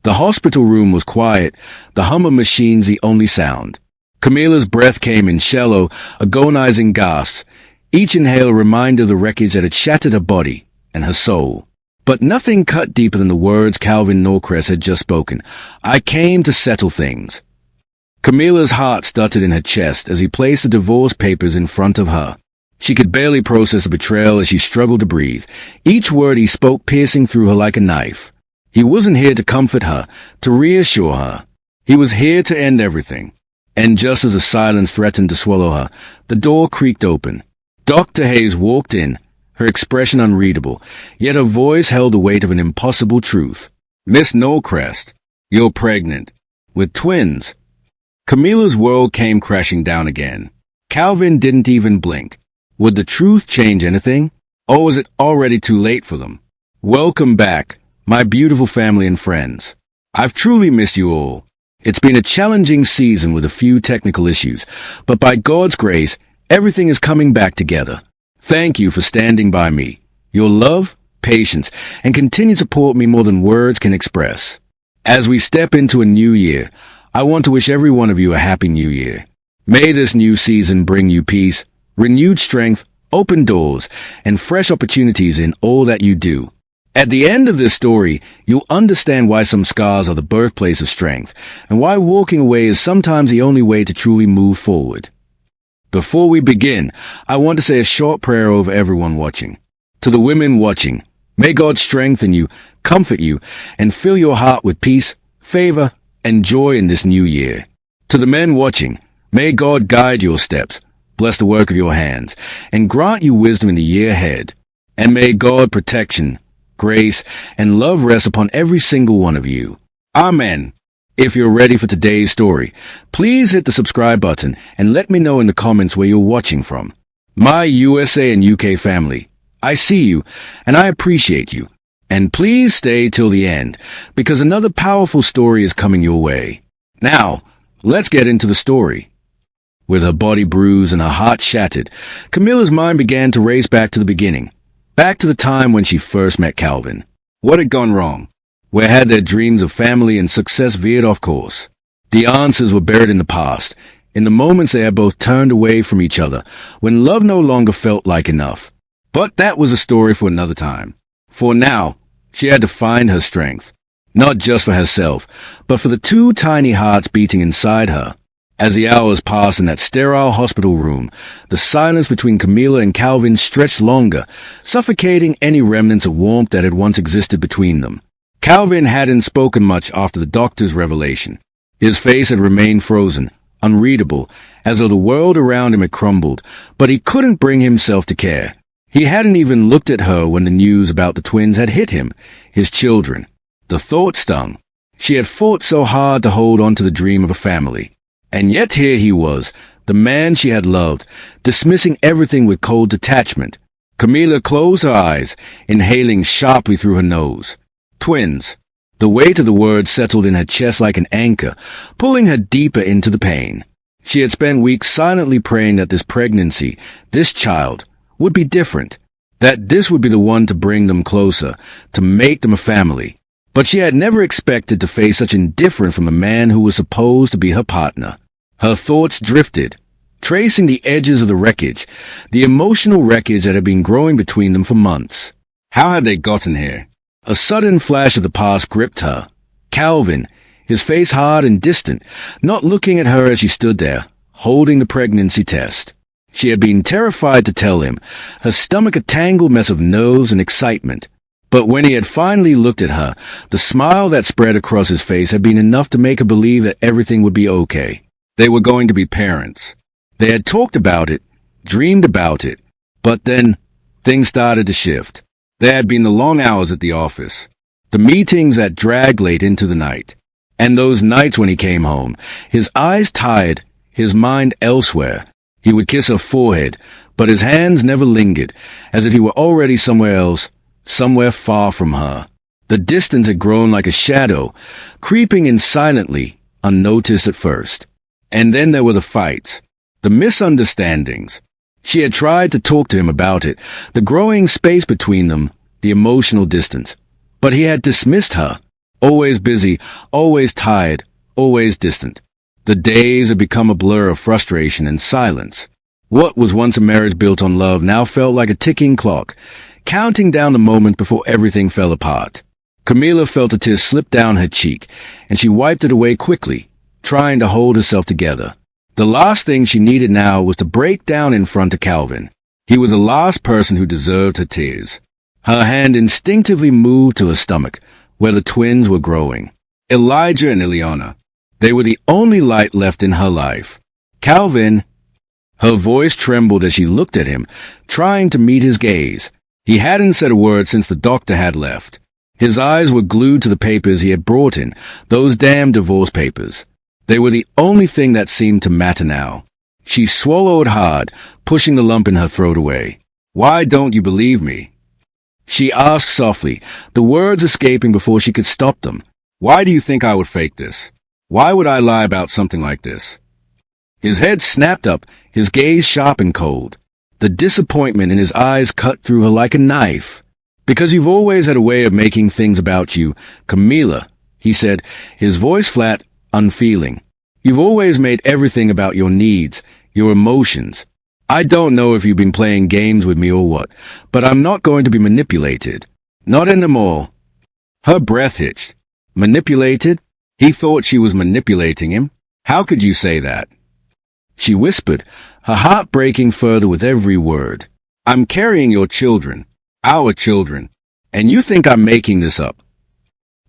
The hospital room was quiet, the hum of machines the only sound. Kamilah's breath came in shallow, agonizing gasps, each inhale a reminder of the wreckage that had shattered her body and her soul. But nothing cut deeper than the words Calvin Norcrest had just spoken. I came to settle things. Kamilah's heart stuttered in her chest as he placed the divorce papers in front of her. She could barely process the betrayal as she struggled to breathe, each word he spoke piercing through her like a knife. He wasn't here to comfort her, to reassure her. He was here to end everything. And just as the silence threatened to swallow her, the door creaked open. Dr. Hayes walked in, her expression unreadable, yet her voice held the weight of an impossible truth. Miss Norcrest, you're pregnant. With twins. Kamilah's world came crashing down again. Calvin didn't even blink. Would the truth change anything? Or was it already too late for them? Welcome back, my beautiful family and friends. I've truly missed you all. It's been a challenging season with a few technical issues, but by God's grace, everything is coming back together. Thank you for standing by me. Your love, patience, and continued support me more than words can express. As we step into a new year, I want to wish every one of you a happy new year. May this new season bring you peace, renewed strength, open doors, and fresh opportunities in all that you do. At the end of this story, you'll understand why some scars are the birthplace of strength, and why walking away is sometimes the only way to truly move forward. Before we begin, I want to say a short prayer over everyone watching. To the women watching, may God strengthen you, comfort you, and fill your heart with peace, favor, and joy in this new year. To the men watching, may God guide your steps, bless the work of your hands, and grant you wisdom in the year ahead. And may God protection, grace, and love rest upon every single one of you. Amen. If you're ready for today's story, please hit the subscribe button and let me know in the comments where you're watching from. My USA and UK family, I see you and I appreciate you. And please stay till the end, because another powerful story is coming your way. Now, let's get into the story. With her body bruised and her heart shattered, Kamilah's mind began to race back to the beginning. Back to the time when she first met Calvin. What had gone wrong? Where had their dreams of family and success veered off course? The answers were buried in the past, in the moments they had both turned away from each other, when love no longer felt like enough. But that was a story for another time. For now, she had to find her strength, not just for herself, but for the two tiny hearts beating inside her. As the hours passed in that sterile hospital room, the silence between Kamilah and Calvin stretched longer, suffocating any remnants of warmth that had once existed between them. Calvin hadn't spoken much after the doctor's revelation. His face had remained frozen, unreadable, as though the world around him had crumbled, but he couldn't bring himself to care. He hadn't even looked at her when the news about the twins had hit him, his children. The thought stung. She had fought so hard to hold on to the dream of a family. And yet here he was, the man she had loved, dismissing everything with cold detachment. Kamilah closed her eyes, inhaling sharply through her nose. Twins. The weight of the word settled in her chest like an anchor, pulling her deeper into the pain. She had spent weeks silently praying that this pregnancy, this child, would be different, that this would be the one to bring them closer, to make them a family. But she had never expected to face such indifference from a man who was supposed to be her partner. Her thoughts drifted, tracing the edges of the wreckage, the emotional wreckage that had been growing between them for months. How had they gotten here? A sudden flash of the past gripped her. Calvin, his face hard and distant, not looking at her as she stood there, holding the pregnancy test. She had been terrified to tell him, her stomach a tangled mess of nerves and excitement. But when he had finally looked at her, the smile that spread across his face had been enough to make her believe that everything would be okay. They were going to be parents. They had talked about it, dreamed about it, but then things started to shift. There had been the long hours at the office, the meetings that dragged late into the night, and those nights when he came home, his eyes tired, his mind elsewhere. He would kiss her forehead, but his hands never lingered, as if he were already somewhere else, somewhere far from her. The distance had grown like a shadow, creeping in silently, unnoticed at first. And then there were the fights, the misunderstandings. She had tried to talk to him about it, the growing space between them, the emotional distance. But he had dismissed her. Always busy, always tired, always distant. The days had become a blur of frustration and silence. What was once a marriage built on love now felt like a ticking clock, counting down the moment before everything fell apart. Kamilah felt a tear slip down her cheek, and she wiped it away quickly, trying to hold herself together. The last thing she needed now was to break down in front of Calvin. He was the last person who deserved her tears. Her hand instinctively moved to her stomach, where the twins were growing. Elijah and Ileana. They were the only light left in her life. Calvin. Her voice trembled as she looked at him, trying to meet his gaze. He hadn't said a word since the doctor had left. His eyes were glued to the papers he had brought in, those damn divorce papers. They were the only thing that seemed to matter now. She swallowed hard, pushing the lump in her throat away. "Why don't you believe me?" she asked softly, the words escaping before she could stop them. "Why do you think I would fake this? Why would I lie about something like this?" His head snapped up, his gaze sharp and cold. The disappointment in his eyes cut through her like a knife. "Because you've always had a way of making things about you, Kamilah," he said, his voice flat, unfeeling. "You've always made everything about your needs, your emotions. I don't know if you've been playing games with me or what, but I'm not going to be manipulated. Not anymore." Her breath hitched. Manipulated? He thought she was manipulating him. "How could you say that?" she whispered, her heart breaking further with every word. "I'm carrying your children, our children, and you think I'm making this up?"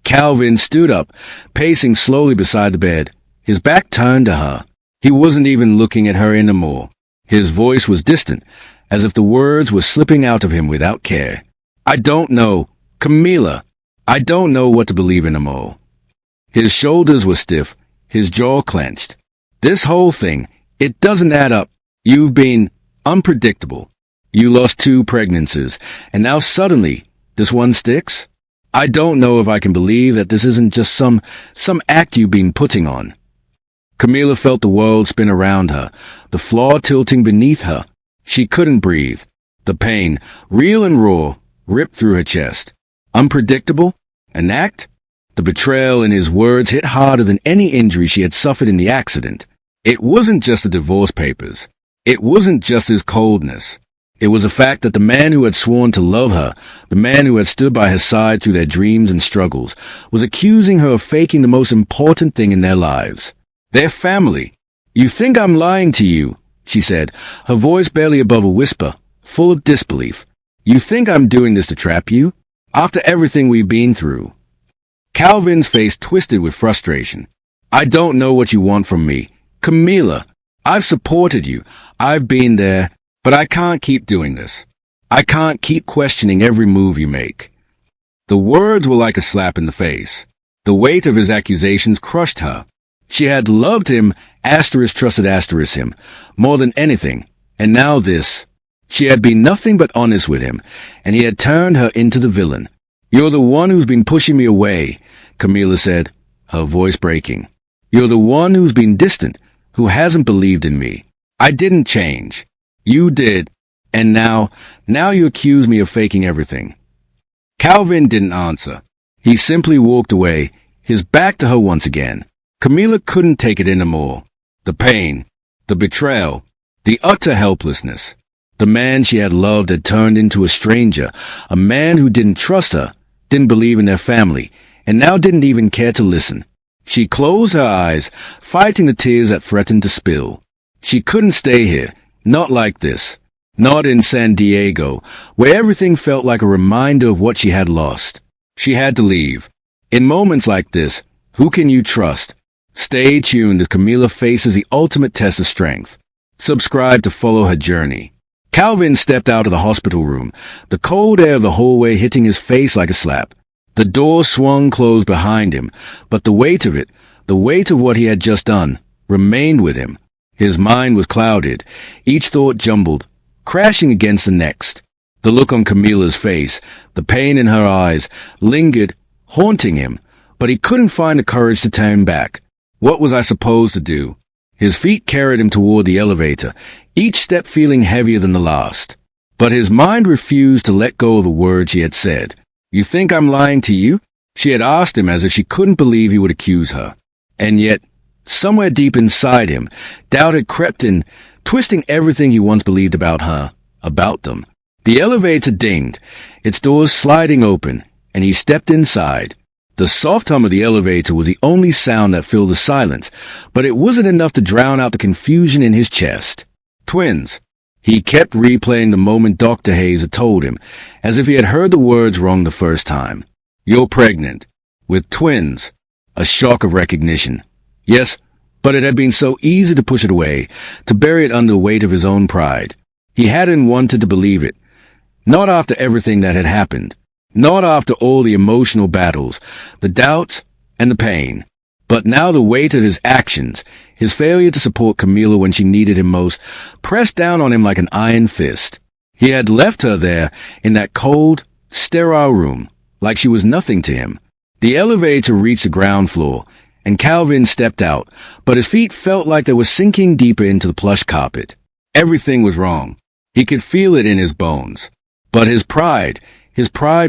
Calvin stood up, pacing slowly beside the bed, his back turned to her. He wasn't even looking at her anymore. His voice was distant, as if the words were slipping out of him without care. "I don't know, Kamilah. I don't know what to believe anymore." His shoulders were stiff, his jaw clenched. "This whole thing, it doesn't add up. You've been unpredictable. You lost 2 pregnancies, and now suddenly, this one sticks? I don't know if I can believe that this isn't just some act you've been putting on." Kamilah felt the world spin around her, the floor tilting beneath her. She couldn't breathe. The pain, real and raw, ripped through her chest. Unpredictable? An act? The betrayal in his words hit harder than any injury she had suffered in the accident. It wasn't just the divorce papers. It wasn't just his coldness. It was the fact that the man who had sworn to love her, the man who had stood by her side through their dreams and struggles, was accusing her of faking the most important thing in their lives. Their family. "You think I'm lying to you," she said, her voice barely above a whisper, full of disbelief. "You think I'm doing this to trap you? After everything we've been through?" Calvin's face twisted with frustration. "I don't know what you want from me. Kamilah, I've supported you. I've been there, but I can't keep doing this. I can't keep questioning every move you make." The words were like a slap in the face. The weight of his accusations crushed her. She had loved him, trusted him, more than anything, and now this. She had been nothing but honest with him, and he had turned her into the villain. "You're the one who's been pushing me away," Kamilah said, her voice breaking. "You're the one who's been distant, who hasn't believed in me. I didn't change. You did, and now you accuse me of faking everything." Calvin didn't answer. He simply walked away, his back to her once again. Kamilah couldn't take it anymore. The pain, the betrayal, the utter helplessness. The man she had loved had turned into a stranger, a man who didn't trust her, didn't believe in their family, and now didn't even care to listen. She closed her eyes, fighting the tears that threatened to spill. She couldn't stay here, not like this. Not in San Diego, where everything felt like a reminder of what she had lost. She had to leave. In moments like this, who can you trust? Stay tuned as Kamilah faces the ultimate test of strength. Subscribe to follow her journey. Calvin stepped out of the hospital room, the cold air of the hallway hitting his face like a slap. The door swung closed behind him, but the weight of it, the weight of what he had just done, remained with him. His mind was clouded, each thought jumbled, crashing against the next. The look on Kamilah's face, the pain in her eyes, lingered, haunting him, but he couldn't find the courage to turn back. What was I supposed to do? His feet carried him toward the elevator, each step feeling heavier than the last. But his mind refused to let go of the words she had said. "You think I'm lying to you?" She had asked him as if she couldn't believe he would accuse her. And yet, somewhere deep inside him, doubt had crept in, twisting everything he once believed about her, about them. The elevator dinged, its doors sliding open, and he stepped inside. The soft hum of the elevator was the only sound that filled the silence, but it wasn't enough to drown out the confusion in his chest. Twins. He kept replaying the moment Dr. Hayes had told him, as if he had heard the words wrong the first time. You're pregnant. With twins. A shock of recognition. Yes, but it had been so easy to push it away, to bury it under the weight of his own pride. He hadn't wanted to believe it. Not after everything that had happened. Not after all the emotional battles, the doubts, and the pain. But now the weight of his actions, his failure to support Kamilah when she needed him most, pressed down on him like an iron fist. He had left her there, in that cold, sterile room, like she was nothing to him. The elevator reached the ground floor, and Calvin stepped out, but his feet felt like they were sinking deeper into the plush carpet. Everything was wrong. He could feel it in his bones. But his pride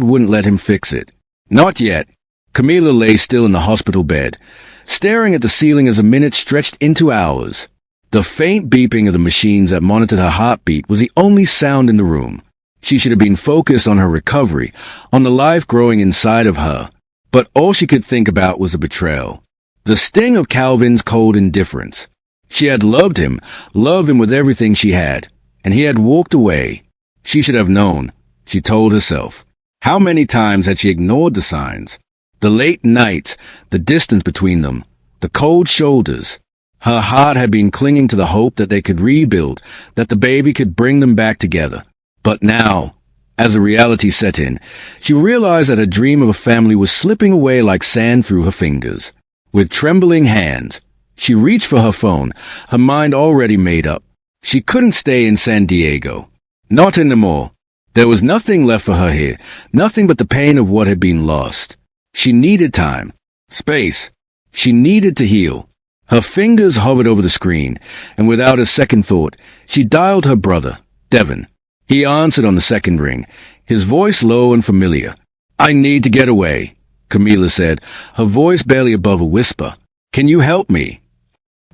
wouldn't let him fix it. Not yet. Kamilah lay still in the hospital bed, staring at the ceiling as the minutes stretched into hours. The faint beeping of the machines that monitored her heartbeat was the only sound in the room. She should have been focused on her recovery, on the life growing inside of her. But all she could think about was the betrayal. The sting of Calvin's cold indifference. She had loved him with everything she had, and he had walked away. She should have known, she told herself. How many times had she ignored the signs? The late nights, the distance between them, the cold shoulders. Her heart had been clinging to the hope that they could rebuild, that the baby could bring them back together. But now, as the reality set in, she realized that her dream of a family was slipping away like sand through her fingers. With trembling hands, she reached for her phone, her mind already made up. She couldn't stay in San Diego. Not anymore. There was nothing left for her here, nothing but the pain of what had been lost. She needed time, space. She needed to heal. Her fingers hovered over the screen, and without a second thought, she dialed her brother, Devon. He answered on the second ring, his voice low and familiar. I need to get away, Kamilah said, her voice barely above a whisper. Can you help me?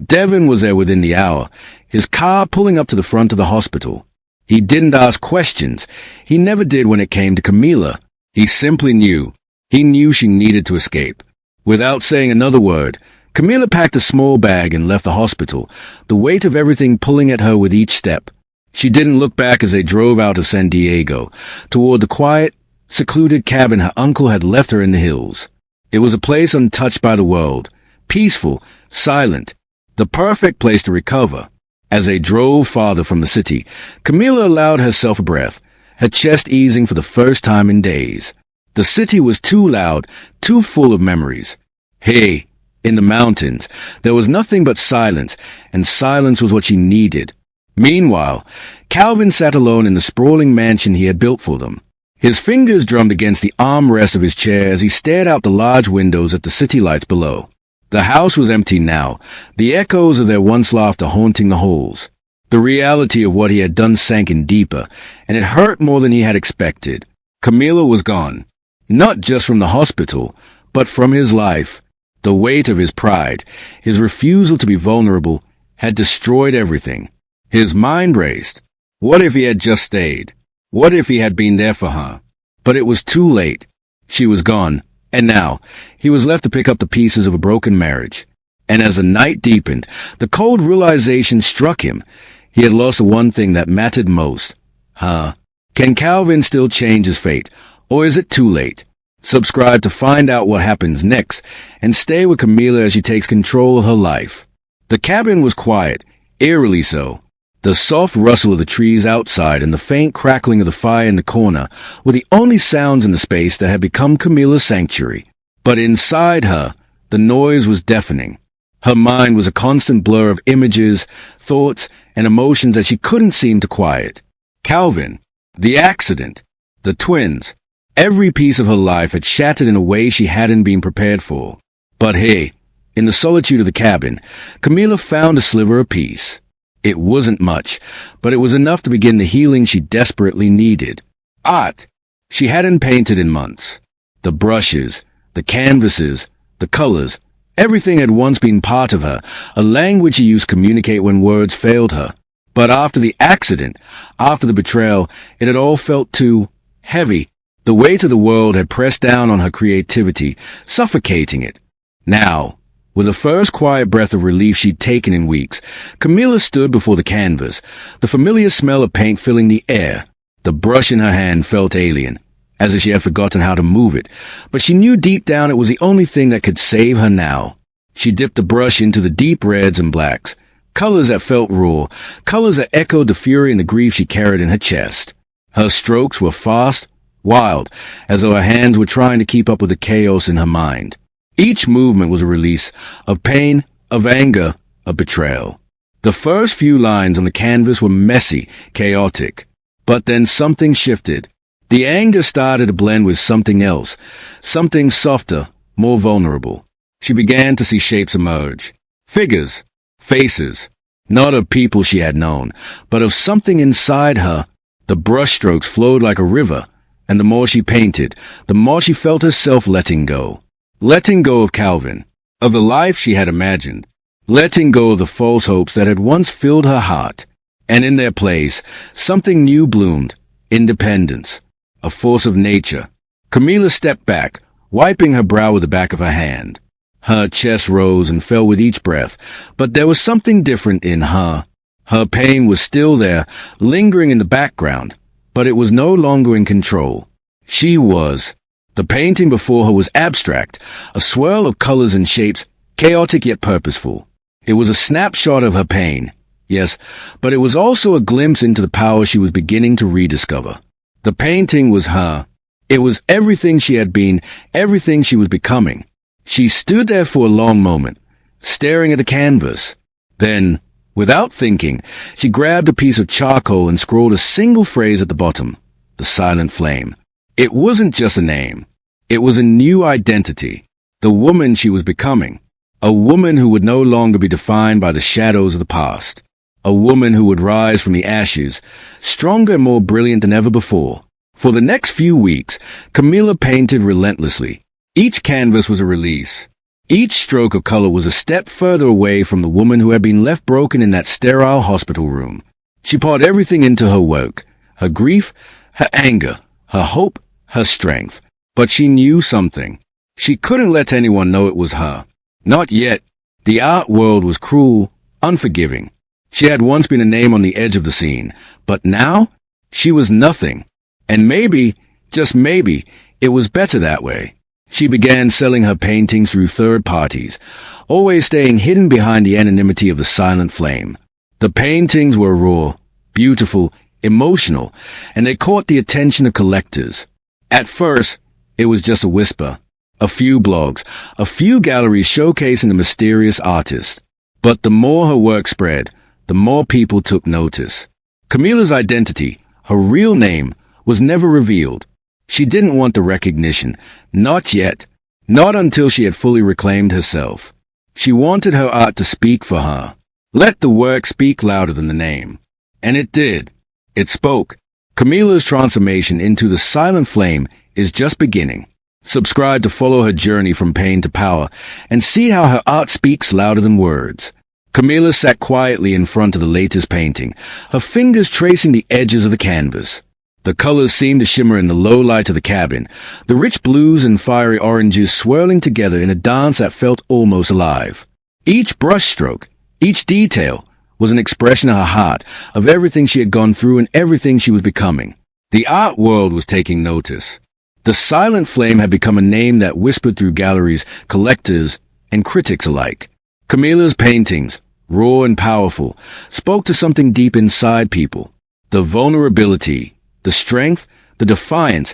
Devon was there within the hour, his car pulling up to the front of the hospital. He didn't ask questions. He never did when it came to Kamilah. He simply knew. He knew she needed to escape. Without saying another word, Kamilah packed a small bag and left the hospital, the weight of everything pulling at her with each step. She didn't look back as they drove out of San Diego, toward the quiet, secluded cabin her uncle had left her in the hills. It was a place untouched by the world, peaceful, silent, the perfect place to recover. As they drove farther from the city, Kamilah allowed herself a breath, her chest easing for the first time in days. The city was too loud, too full of memories. Hey, in the mountains, there was nothing but silence, and silence was what she needed. Meanwhile, Calvin sat alone in the sprawling mansion he had built for them. His fingers drummed against the armrest of his chair as he stared out the large windows at the city lights below. The house was empty now, the echoes of their once laughter haunting the halls. The reality of what he had done sank in deeper, and it hurt more than he had expected. Kamilah was gone. Not just from the hospital, but from his life. The weight of his pride, his refusal to be vulnerable, had destroyed everything. His mind raced. What if he had just stayed? What if he had been there for her? But it was too late. She was gone, and now he was left to pick up the pieces of a broken marriage. And as the night deepened, the cold realization struck him. He had lost the one thing that mattered most. Her. Can Calvin still change his fate, or is it too late? Subscribe to find out what happens next, and stay with Kamilah as she takes control of her life. The cabin was quiet, eerily so. The soft rustle of the trees outside and the faint crackling of the fire in the corner were the only sounds in the space that had become Kamilah's sanctuary. But inside her, the noise was deafening. Her mind was a constant blur of images, thoughts, and emotions that she couldn't seem to quiet. Calvin, the accident, the twins, every piece of her life had shattered in a way she hadn't been prepared for. But hey, in the solitude of the cabin, Kamilah found a sliver of peace. It wasn't much, but it was enough to begin the healing she desperately needed. Art. She hadn't painted in months. The brushes, The canvases, the colors, everything had once been part of her, a language she used to communicate when words failed her. But after the accident, after the betrayal, it had all felt too heavy. The weight of the world had pressed down on her creativity, suffocating it. Now, with the first quiet breath of relief she'd taken in weeks, Kamilah stood before the canvas, the familiar smell of paint filling the air. The brush in her hand felt alien, as if she had forgotten how to move it, but she knew deep down it was the only thing that could save her now. She dipped the brush into the deep reds and blacks, colors that felt raw, colors that echoed the fury and the grief she carried in her chest. Her strokes were fast, wild, as though her hands were trying to keep up with the chaos in her mind. Each movement was a release of pain, of anger, of betrayal. The first few lines on the canvas were messy, chaotic. But then something shifted. The anger started to blend with something else, something softer, more vulnerable. She began to see shapes emerge. Figures, faces, not of people she had known, but of something inside her. The brushstrokes flowed like a river, and the more she painted, the more she felt herself letting go. Letting go of Calvin, of the life she had imagined, letting go of the false hopes that had once filled her heart. And in their place, something new bloomed, independence, a force of nature. Kamilah stepped back, wiping her brow with the back of her hand. Her chest rose and fell with each breath, but there was something different in her. Her pain was still there, lingering in the background, but it was no longer in control. She was. The painting before her was abstract, a swirl of colors and shapes, chaotic yet purposeful. It was a snapshot of her pain, yes, but it was also a glimpse into the power she was beginning to rediscover. The painting was her. It was everything she had been, everything she was becoming. She stood there for a long moment, staring at the canvas. Then, without thinking, she grabbed a piece of charcoal and scrawled a single phrase at the bottom, the silent flame. It wasn't just a name. It was a new identity, the woman she was becoming, a woman who would no longer be defined by the shadows of the past, a woman who would rise from the ashes, stronger and more brilliant than ever before. For the next few weeks, Kamilah painted relentlessly. Each canvas was a release. Each stroke of color was a step further away from the woman who had been left broken in that sterile hospital room. She poured everything into her work, her grief, her anger, her hope, her strength. But she knew something. She couldn't let anyone know it was her. Not yet. The art world was cruel, unforgiving. She had once been a name on the edge of the scene, but now she was nothing. And maybe, just maybe, it was better that way. She began selling her paintings through third parties, always staying hidden behind the anonymity of the silent flame. The paintings were raw, beautiful, emotional, and they caught the attention of collectors. At first, it was just a whisper, a few blogs, a few galleries showcasing the mysterious artist. But the more her work spread, the more people took notice. Kamilah's identity, her real name, was never revealed. She didn't want the recognition, not yet, not until she had fully reclaimed herself. She wanted her art to speak for her. Let the work speak louder than the name. And it did. It spoke. Kamilah's transformation into the silent flame is just beginning. Subscribe to follow her journey from pain to power and see how her art speaks louder than words. Kamilah sat quietly in front of the latest painting, her fingers tracing the edges of the canvas. The colors seemed to shimmer in the low light of the cabin, the rich blues and fiery oranges swirling together in a dance that felt almost alive. Each brushstroke, each detail, was an expression of her heart, of everything she had gone through and everything she was becoming. The art world was taking notice. The silent flame had become a name that whispered through galleries, collectors, and critics alike. Kamilah's paintings, raw and powerful, spoke to something deep inside people. The vulnerability, the strength, the defiance,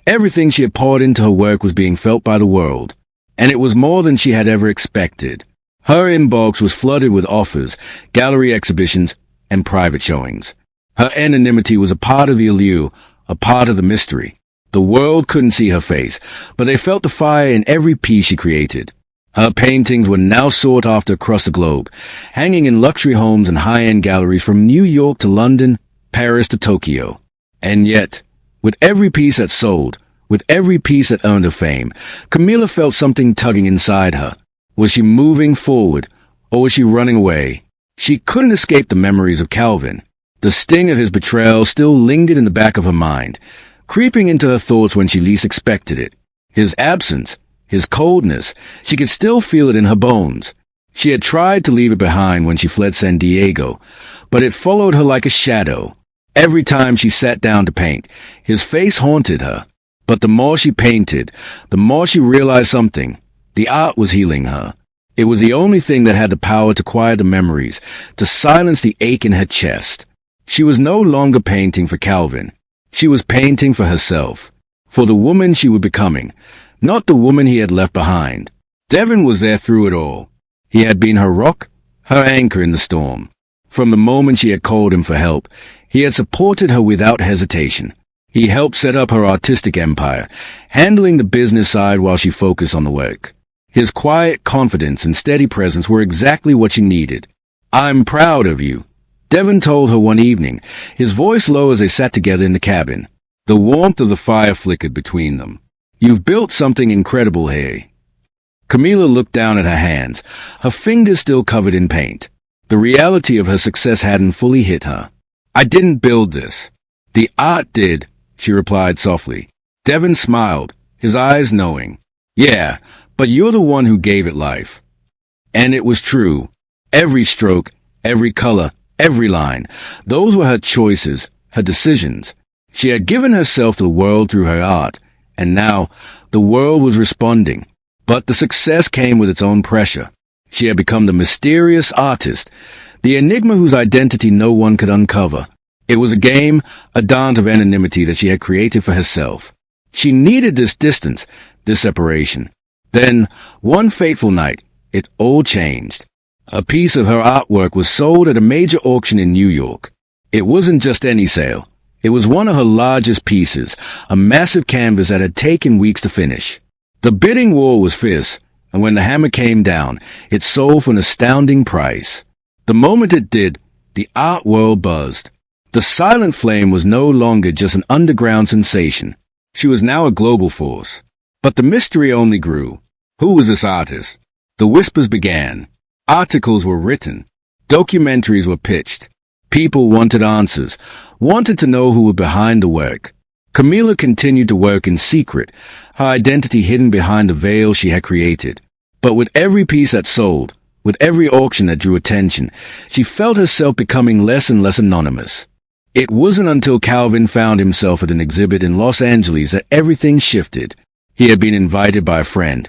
everything she had poured into her work was being felt by the world. And it was more than she had ever expected. Her inbox was flooded with offers, gallery exhibitions, and private showings. Her anonymity was a part of the allure, a part of the mystery. The world couldn't see her face, but they felt the fire in every piece she created. Her paintings were now sought after across the globe, hanging in luxury homes and high-end galleries from New York to London, Paris to Tokyo. And yet, with every piece that sold, With every piece that earned her fame, Kamilah felt something tugging inside her. Was she moving forward, or was she running away? She couldn't escape the memories of Calvin. The sting of his betrayal still lingered in the back of her mind, creeping into her thoughts when she least expected it. His absence, his coldness, she could still feel it in her bones. She had tried to leave it behind when she fled San Diego, but it followed her like a shadow. Every time she sat down to paint, his face haunted her. But the more she painted, the more she realized something. The art was healing her. It was the only thing that had the power to quiet the memories, to silence the ache in her chest. She was no longer painting for Calvin. She was painting for herself, for the woman she was becoming, not the woman he had left behind. Devin was there through it all. He had been her rock, her anchor in the storm. From the moment she had called him for help, he had supported her without hesitation. He helped set up her artistic empire, handling the business side while she focused on the work. His quiet confidence and steady presence were exactly what she needed. "I'm proud of you," Devin told her one evening, his voice low as they sat together in the cabin. The warmth of the fire flickered between them. "You've built something incredible here." Kamilah looked down at her hands, her fingers still covered in paint. The reality of her success hadn't fully hit her. "I didn't build this. The art did," she replied softly. Devin smiled, his eyes knowing. "Yeah, but you're the one who gave it life." And it was true. Every stroke, every color, every line, those were her choices, her decisions. She had given herself to the world through her art, and now the world was responding. But the success came with its own pressure. She had become the mysterious artist, the enigma whose identity no one could uncover. It was a game, a dance of anonymity that she had created for herself. She needed this distance, this separation. Then, one fateful night, it all changed. A piece of her artwork was sold at a major auction in New York. It wasn't just any sale. It was one of her largest pieces, a massive canvas that had taken weeks to finish. The bidding war was fierce, and when the hammer came down, it sold for an astounding price. The moment it did, the art world buzzed. The silent flame was no longer just an underground sensation. She was now a global force. But the mystery only grew. Who was this artist? The whispers began. Articles were written. Documentaries were pitched. People wanted answers, wanted to know who was behind the work. Kamilah continued to work in secret, her identity hidden behind the veil she had created. But with every piece that sold, with every auction that drew attention, she felt herself becoming less and less anonymous. It wasn't until Calvin found himself at an exhibit in Los Angeles that everything shifted. He had been invited by a friend,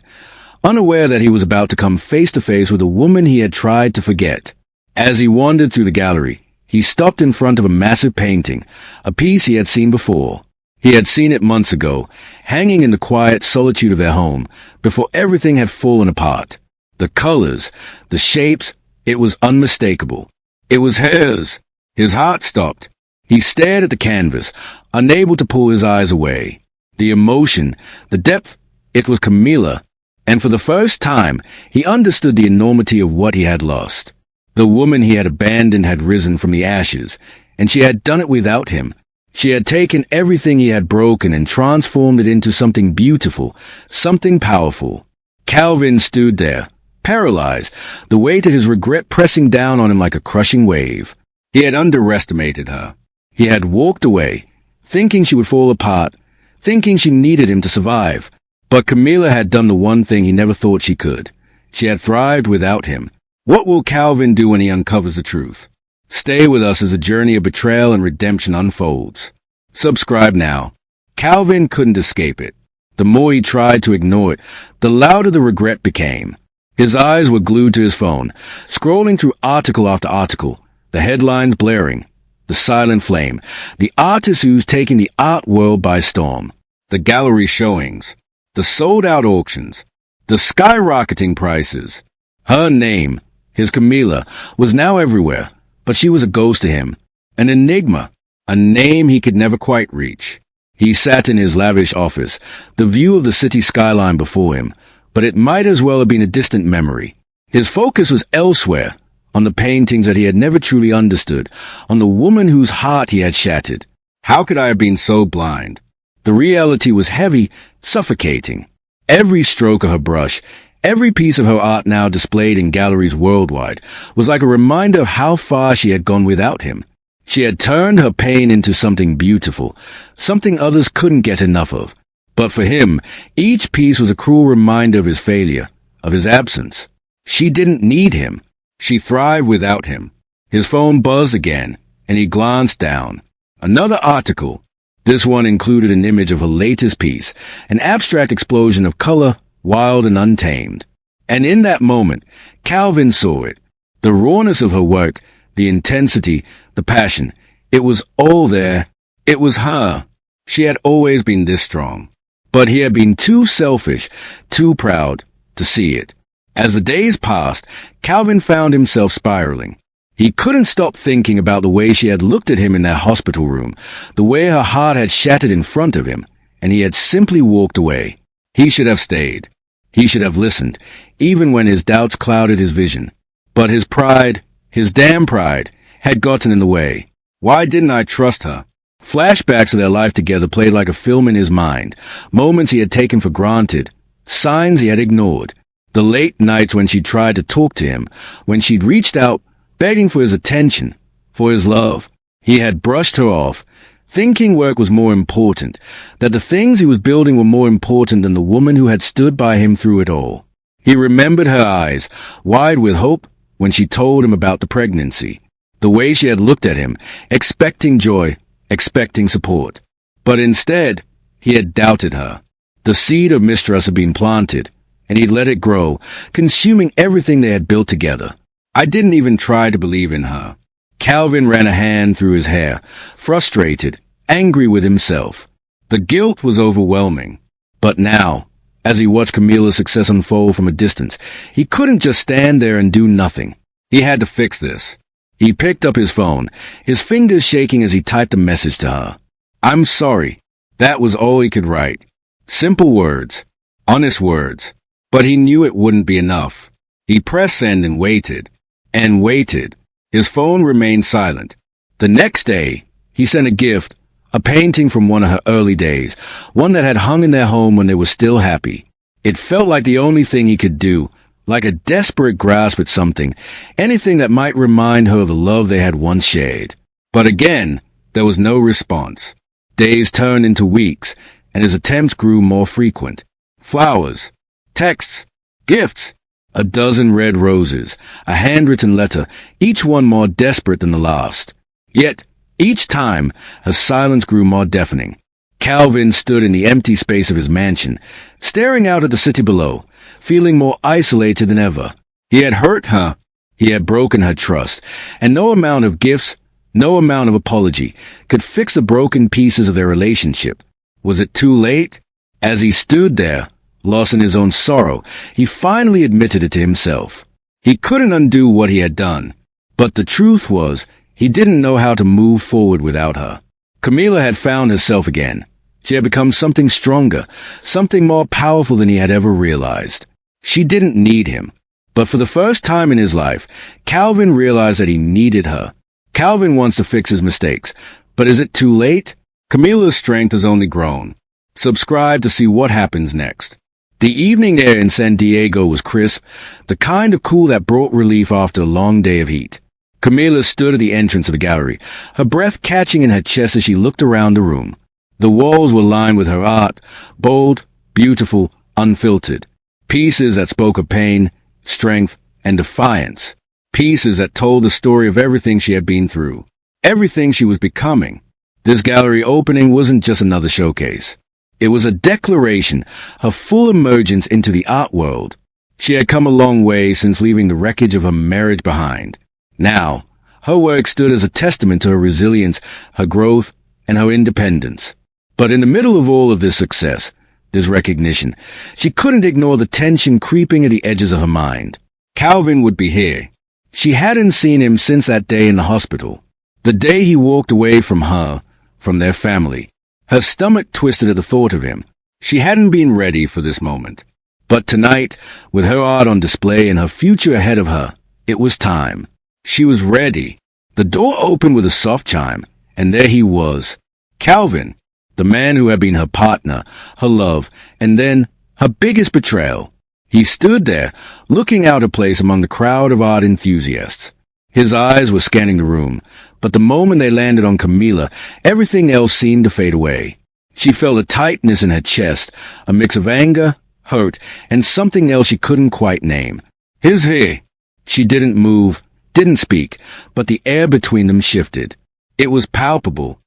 unaware that he was about to come face to face with a woman he had tried to forget. As he wandered through the gallery, he stopped in front of a massive painting, a piece he had seen before. He had seen it months ago, hanging in the quiet solitude of their home, before everything had fallen apart. The colors, the shapes, it was unmistakable. It was hers. His heart stopped. He stared at the canvas, unable to pull his eyes away. The emotion, the depth, it was Kamilah. And for the first time, he understood the enormity of what he had lost. The woman he had abandoned had risen from the ashes, and she had done it without him. She had taken everything he had broken and transformed it into something beautiful, something powerful. Calvin stood there, paralyzed, the weight of his regret pressing down on him like a crushing wave. He had underestimated her. He had walked away, thinking she would fall apart, thinking she needed him to survive. But Kamilah had done the one thing he never thought she could. She had thrived without him. What will Calvin do when he uncovers the truth? Stay with us as a journey of betrayal and redemption unfolds. Subscribe now. Calvin couldn't escape it. The more he tried to ignore it, the louder the regret became. His eyes were glued to his phone, scrolling through article after article, the headlines blaring. The silent flame, the artist who's taking the art world by storm. The gallery showings, the sold-out auctions, the skyrocketing prices. Her name, his Kamilah, was now everywhere, but she was a ghost to him, an enigma, a name he could never quite reach. He sat in his lavish office, the view of the city skyline before him, but it might as well have been a distant memory. His focus was elsewhere, on the paintings that he had never truly understood, on the woman whose heart he had shattered. How could I have been so blind? The reality was heavy, suffocating. Every stroke of her brush, every piece of her art now displayed in galleries worldwide, was like a reminder of how far she had gone without him. She had turned her pain into something beautiful, something others couldn't get enough of. But for him, each piece was a cruel reminder of his failure, of his absence. She didn't need him. She thrived without him. His phone buzzed again, and he glanced down. Another article. This one included an image of her latest piece, an abstract explosion of color, wild and untamed. And in that moment, Calvin saw it. The rawness of her work, the intensity, the passion. It was all there. It was her. She had always been this strong. But he had been too selfish, too proud, to see it. As the days passed, Calvin found himself spiraling. He couldn't stop thinking about the way she had looked at him in that hospital room, the way her heart had shattered in front of him, and he had simply walked away. He should have stayed. He should have listened, even when his doubts clouded his vision. But his pride, his damn pride, had gotten in the way. Why didn't I trust her? Flashbacks of their life together played like a film in his mind, moments he had taken for granted, signs he had ignored. The late nights when she tried to talk to him, when she'd reached out, begging for his attention, for his love. He had brushed her off, thinking work was more important, that the things he was building were more important than the woman who had stood by him through it all. He remembered her eyes, wide with hope, when she told him about the pregnancy. The way she had looked at him, expecting joy, expecting support. But instead, he had doubted her. The seed of mistrust had been planted, and he'd let it grow, consuming everything they had built together. I didn't even try to believe in her. Calvin ran a hand through his hair, frustrated, angry with himself. The guilt was overwhelming. But now, as he watched Kamilah's success unfold from a distance, he couldn't just stand there and do nothing. He had to fix this. He picked up his phone, his fingers shaking as he typed a message to her. "I'm sorry." That was all he could write. Simple words, honest words. But he knew it wouldn't be enough. He pressed send and waited. And waited. His phone remained silent. The next day, he sent a gift, a painting from one of her early days, one that had hung in their home when they were still happy. It felt like the only thing he could do, like a desperate grasp at something, anything that might remind her of the love they had once shared. But again, there was no response. Days turned into weeks, and his attempts grew more frequent. Flowers, texts, gifts, a dozen red roses, a handwritten letter, each one more desperate than the last. Yet, each time, her silence grew more deafening. Calvin stood in the empty space of his mansion, staring out at the city below, feeling more isolated than ever. He had hurt her. He had broken her trust, and no amount of gifts, no amount of apology could fix the broken pieces of their relationship. Was it too late? As he stood there, lost in his own sorrow, he finally admitted it to himself. He couldn't undo what he had done. But the truth was, he didn't know how to move forward without her. Kamilah had found herself again. She had become something stronger, something more powerful than he had ever realized. She didn't need him. But for the first time in his life, Calvin realized that he needed her. Calvin wants to fix his mistakes, but is it too late? Kamilah's strength has only grown. Subscribe to see what happens next. The evening air in San Diego was crisp, the kind of cool that brought relief after a long day of heat. Kamilah stood at the entrance of the gallery, her breath catching in her chest as she looked around the room. The walls were lined with her art, bold, beautiful, unfiltered. Pieces that spoke of pain, strength, and defiance. Pieces that told the story of everything she had been through, everything she was becoming. This gallery opening wasn't just another showcase. It was a declaration, her full emergence into the art world. She had come a long way since leaving the wreckage of her marriage behind. Now, her work stood as a testament to her resilience, her growth, and her independence. But in the middle of all of this success, this recognition, she couldn't ignore the tension creeping at the edges of her mind. Calvin would be here. She hadn't seen him since that day in the hospital. The day he walked away from her, from their family. Her stomach twisted at the thought of him. She hadn't been ready for this moment. But tonight, with her art on display and her future ahead of her, it was time. She was ready. The door opened with a soft chime, and there he was. Calvin. The man who had been her partner, her love, and then her biggest betrayal. He stood there, looking out of place among the crowd of art enthusiasts. His eyes were scanning the room, but the moment they landed on Kamilah, everything else seemed to fade away. She felt a tightness in her chest, a mix of anger, hurt, and something else she couldn't quite name. "He's here." She didn't move, didn't speak, but the air between them shifted. It was palpable.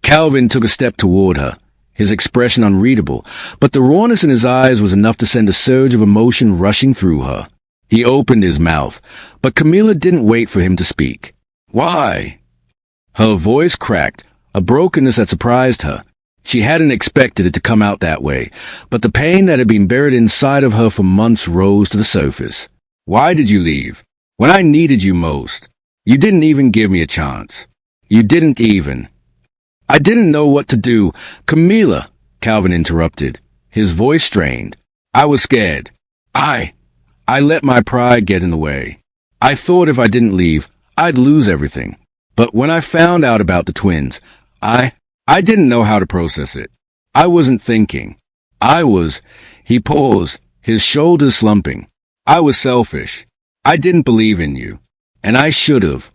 Calvin took a step toward her, his expression unreadable, but the rawness in his eyes was enough to send a surge of emotion rushing through her. He opened his mouth, but Kamilah didn't wait for him to speak. "Why?" Her voice cracked, a brokenness that surprised her. She hadn't expected it to come out that way, but the pain that had been buried inside of her for months rose to the surface. "Why did you leave? When I needed you most. You didn't even give me a chance. You didn't even." "I didn't know what to do." "Kamilah," Calvin interrupted, his voice strained. "I was scared. I let my pride get in the way. I thought if I didn't leave, I'd lose everything. But when I found out about the twins, I didn't know how to process it. I wasn't thinking. He paused, his shoulders slumping. "I was selfish. I didn't believe in you. And I should have."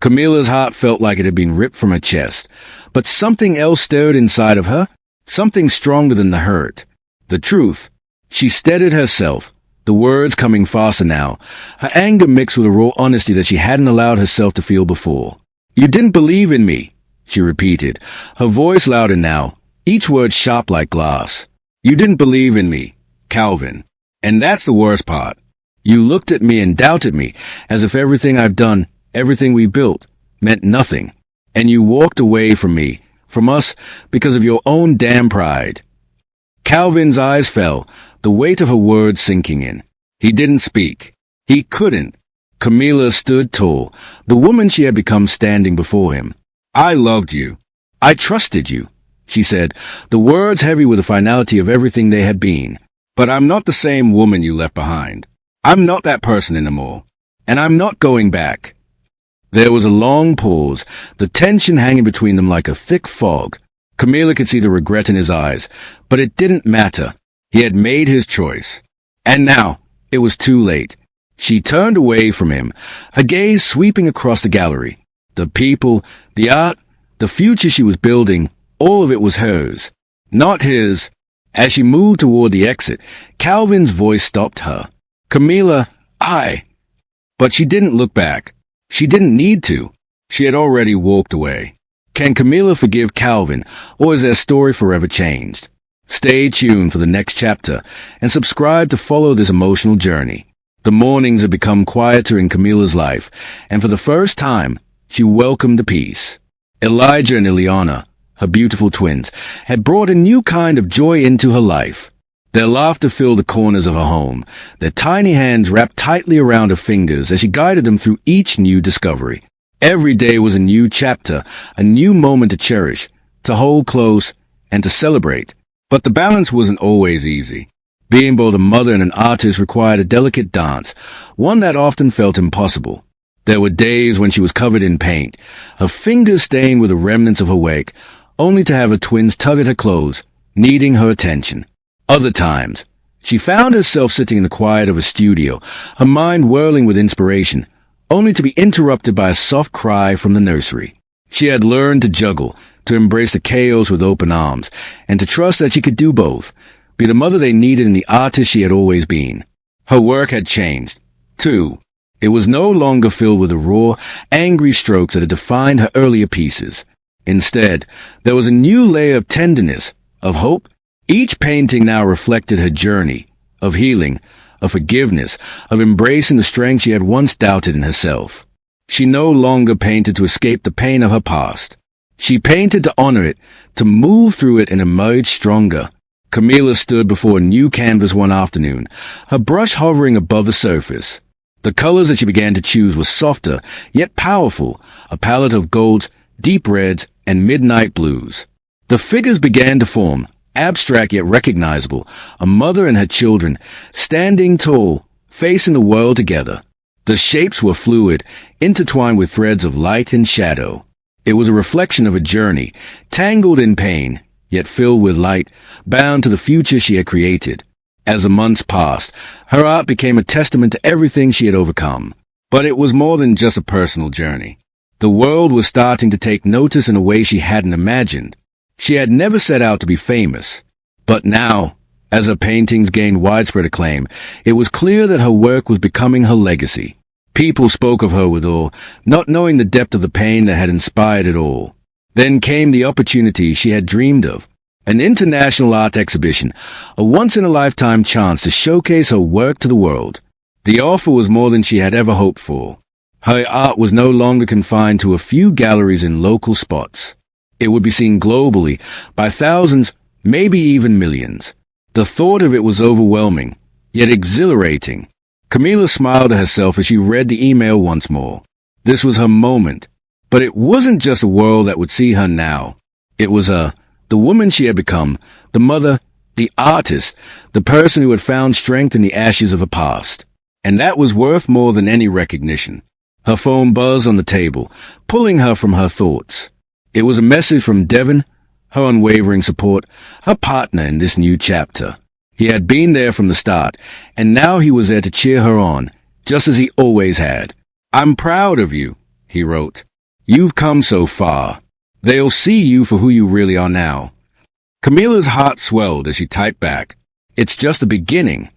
Kamilah's heart felt like it had been ripped from her chest, but something else stirred inside of her, something stronger than the hurt. The truth. She steadied herself, the words coming faster now, her anger mixed with a raw honesty that she hadn't allowed herself to feel before. "You didn't believe in me," she repeated, her voice louder now, each word sharp like glass. "You didn't believe in me, Calvin. And that's the worst part. You looked at me and doubted me, as if everything I've done, everything we built, meant nothing. And you walked away from me, from us, because of your own damn pride." Calvin's eyes fell, the weight of her words sinking in. He didn't speak. He couldn't. Kamilah stood tall, the woman she had become standing before him. "I loved you. I trusted you," she said, the words heavy with the finality of everything they had been. "But I'm not the same woman you left behind. I'm not that person anymore. And I'm not going back." There was a long pause, the tension hanging between them like a thick fog. Kamilah could see the regret in his eyes, but it didn't matter. He had made his choice. And now, it was too late. She turned away from him, her gaze sweeping across the gallery. The people, the art, the future she was building, all of it was hers, not his. As she moved toward the exit, Calvin's voice stopped her. "Kamilah, But she didn't look back. She didn't need to. She had already walked away. Can Kamilah forgive Calvin, or is their story forever changed? Stay tuned for the next chapter, and subscribe to follow this emotional journey. The mornings had become quieter in Kamilah's life, and for the first time, she welcomed the peace. Elijah and Ileana, her beautiful twins, had brought a new kind of joy into her life. Their laughter filled the corners of her home, their tiny hands wrapped tightly around her fingers as she guided them through each new discovery. Every day was a new chapter, a new moment to cherish, to hold close, and to celebrate. But the balance wasn't always easy. Being both a mother and an artist required a delicate dance, one that often felt impossible. There were days when she was covered in paint, her fingers stained with the remnants of her wake, only to have her twins tug at her clothes, needing her attention. Other times, she found herself sitting in the quiet of a studio, her mind whirling with inspiration, only to be interrupted by a soft cry from the nursery. She had learned to juggle, to embrace the chaos with open arms, and to trust that she could do both, be the mother they needed and the artist she had always been. Her work had changed, too. It was no longer filled with the raw, angry strokes that had defined her earlier pieces. Instead, there was a new layer of tenderness, of hope. Each painting now reflected her journey, of healing, of forgiveness, of embracing the strength she had once doubted in herself. She no longer painted to escape the pain of her past. She painted to honor it, to move through it and emerge stronger. Kamilah stood before a new canvas one afternoon, her brush hovering above the surface. The colors that she began to choose were softer, yet powerful, a palette of golds, deep reds, and midnight blues. The figures began to form, abstract yet recognizable, a mother and her children, standing tall, facing the world together. The shapes were fluid, intertwined with threads of light and shadow. It was a reflection of a journey, tangled in pain, yet filled with light, bound to the future she had created. As the months passed, her art became a testament to everything she had overcome. But it was more than just a personal journey. The world was starting to take notice in a way she hadn't imagined. She had never set out to be famous. But now, as her paintings gained widespread acclaim, it was clear that her work was becoming her legacy. People spoke of her with awe, not knowing the depth of the pain that had inspired it all. Then came the opportunity she had dreamed of. An international art exhibition, a once-in-a-lifetime chance to showcase her work to the world. The offer was more than she had ever hoped for. Her art was no longer confined to a few galleries in local spots. It would be seen globally by thousands, maybe even millions. The thought of it was overwhelming, yet exhilarating. Kamilah smiled to herself as she read the email once more. This was her moment. But it wasn't just a world that would see her now. It was the woman she had become, the mother, the artist, the person who had found strength in the ashes of her past. And that was worth more than any recognition. Her phone buzzed on the table, pulling her from her thoughts. It was a message from Devon, her unwavering support, her partner in this new chapter. He had been there from the start, and now he was there to cheer her on, just as he always had. "I'm proud of you," he wrote. "You've come so far. They'll see you for who you really are now." Kamilah's heart swelled as she typed back, "It's just the beginning."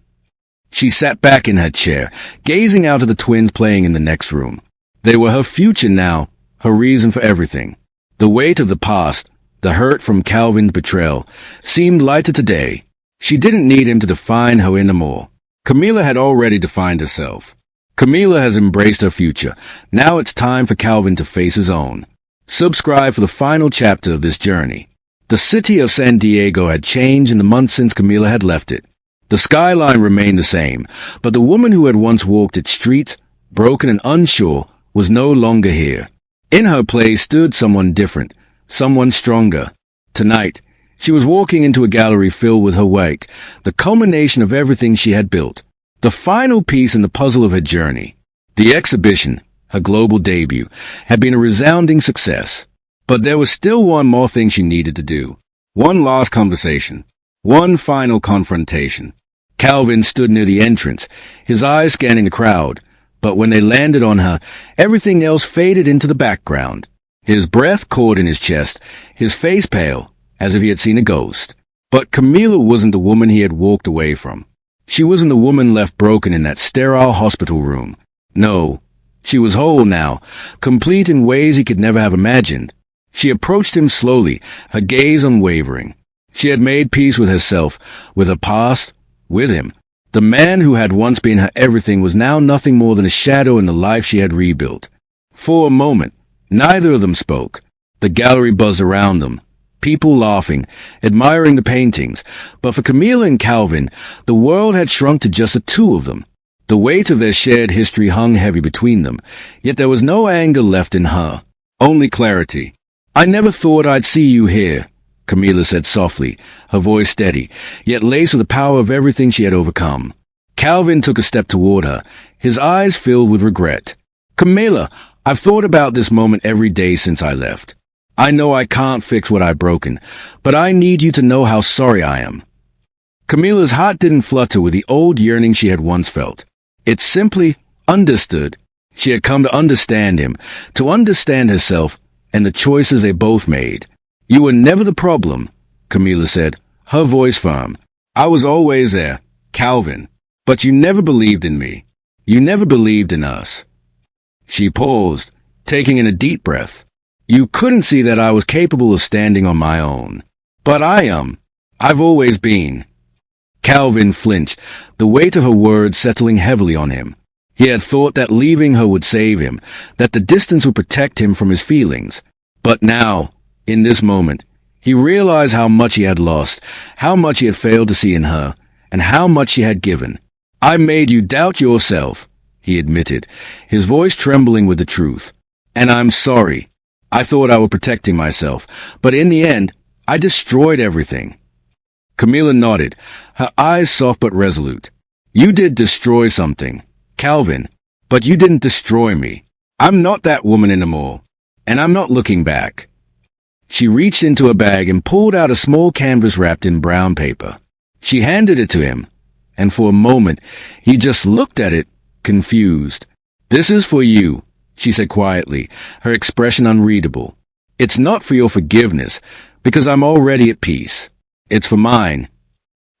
She sat back in her chair, gazing out at the twins playing in the next room. They were her future now, her reason for everything. The weight of the past, the hurt from Calvin's betrayal, seemed lighter today. She didn't need him to define her anymore. Kamilah had already defined herself. Kamilah has embraced her future. Now it's time for Calvin to face his own. Subscribe for the final chapter of this journey. The city of San Diego had changed in the months since Kamilah had left it. The skyline remained the same, but the woman who had once walked its streets, broken and unsure, was no longer here. In her place stood someone different, someone stronger. Tonight, she was walking into a gallery filled with her work, the culmination of everything she had built, the final piece in the puzzle of her journey. The exhibition, her global debut, had been a resounding success. But there was still one more thing she needed to do. One last conversation. One final confrontation. Calvin stood near the entrance, his eyes scanning the crowd, but when they landed on her, everything else faded into the background. His breath caught in his chest, his face pale, as if he had seen a ghost. But Kamilah wasn't the woman he had walked away from. She wasn't the woman left broken in that sterile hospital room. No, she was whole now, complete in ways he could never have imagined. She approached him slowly, her gaze unwavering. She had made peace with herself, with her past, with him. The man who had once been her everything was now nothing more than a shadow in the life she had rebuilt. For a moment, neither of them spoke. The gallery buzzed around them, people laughing, admiring the paintings. But for Kamilah and Calvin, the world had shrunk to just the two of them. The weight of their shared history hung heavy between them, yet there was no anger left in her, only clarity. "I never thought I'd see you here," Kamilah said softly, her voice steady, yet laced with the power of everything she had overcome. Calvin took a step toward her, his eyes filled with regret. "Kamilah, I've thought about this moment every day since I left. I know I can't fix what I've broken, but I need you to know how sorry I am." Kamilah's heart didn't flutter with the old yearning she had once felt. It simply understood. She had come to understand him, to understand herself, and the choices they both made. "You were never the problem," Kamilah said, her voice firm. "I was always there, Calvin. But you never believed in me. You never believed in us." She paused, taking in a deep breath. "You couldn't see that I was capable of standing on my own. But I am. I've always been." Calvin flinched, the weight of her words settling heavily on him. He had thought that leaving her would save him, that the distance would protect him from his feelings. But now, in this moment, he realized how much he had lost, how much he had failed to see in her, and how much she had given. "I made you doubt yourself," he admitted, his voice trembling with the truth. "And I'm sorry. I thought I was protecting myself, but in the end, I destroyed everything." Kamilah nodded, her eyes soft but resolute. "You did destroy something, Calvin, but you didn't destroy me. I'm not that woman anymore, and I'm not looking back." She reached into a bag and pulled out a small canvas wrapped in brown paper. She handed it to him, and for a moment, he just looked at it, confused. "This is for you," she said quietly, her expression unreadable. "It's not for your forgiveness, because I'm already at peace. It's for mine."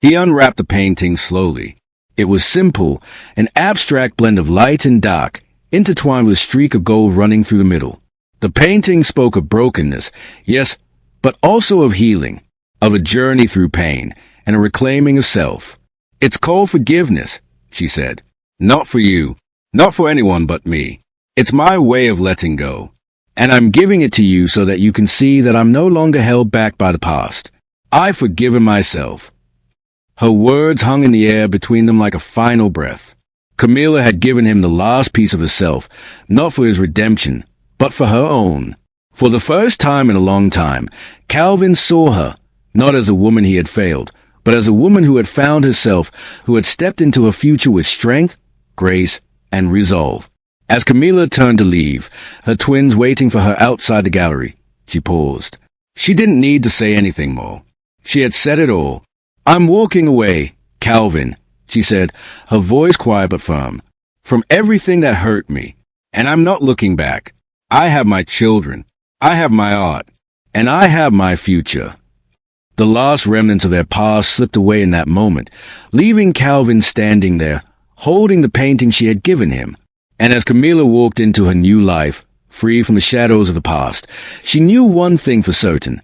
He unwrapped the painting slowly. It was simple, an abstract blend of light and dark, intertwined with a streak of gold running through the middle. The painting spoke of brokenness, yes, but also of healing, of a journey through pain, and a reclaiming of self. "It's called forgiveness," she said. "Not for you, not for anyone but me. It's my way of letting go. And I'm giving it to you so that you can see that I'm no longer held back by the past. I've forgiven myself." Her words hung in the air between them like a final breath. Kamilah had given him the last piece of herself, not for his redemption, but for her own. For the first time in a long time, Calvin saw her, not as a woman he had failed, but as a woman who had found herself, who had stepped into her future with strength, grace, and resolve. As Kamilah turned to leave, her twins waiting for her outside the gallery, she paused. She didn't need to say anything more. She had said it all. "I'm walking away, Calvin," she said, her voice quiet but firm, "from everything that hurt me. And I'm not looking back. I have my children. I have my art. And I have my future." The last remnants of their past slipped away in that moment, leaving Calvin standing there, holding the painting she had given him. And as Kamilah walked into her new life, free from the shadows of the past, she knew one thing for certain.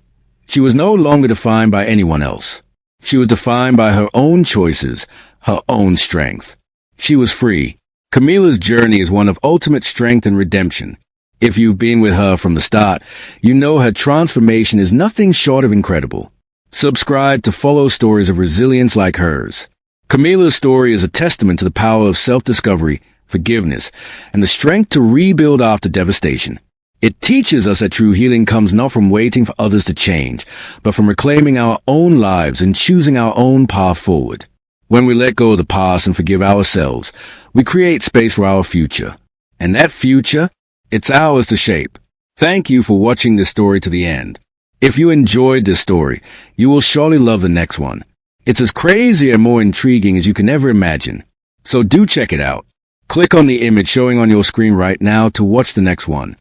She was no longer defined by anyone else. She was defined by her own choices, her own strength. She was free. Kamilah's journey is one of ultimate strength and redemption. If you've been with her from the start, you know her transformation is nothing short of incredible. Subscribe to follow stories of resilience like hers. Kamilah's story is a testament to the power of self-discovery, forgiveness, and the strength to rebuild after devastation. It teaches us that true healing comes not from waiting for others to change, but from reclaiming our own lives and choosing our own path forward. When we let go of the past and forgive ourselves, we create space for our future. And that future, it's ours to shape. Thank you for watching this story to the end. If you enjoyed this story, you will surely love the next one. It's as crazy and more intriguing as you can ever imagine. So do check it out. Click on the image showing on your screen right now to watch the next one.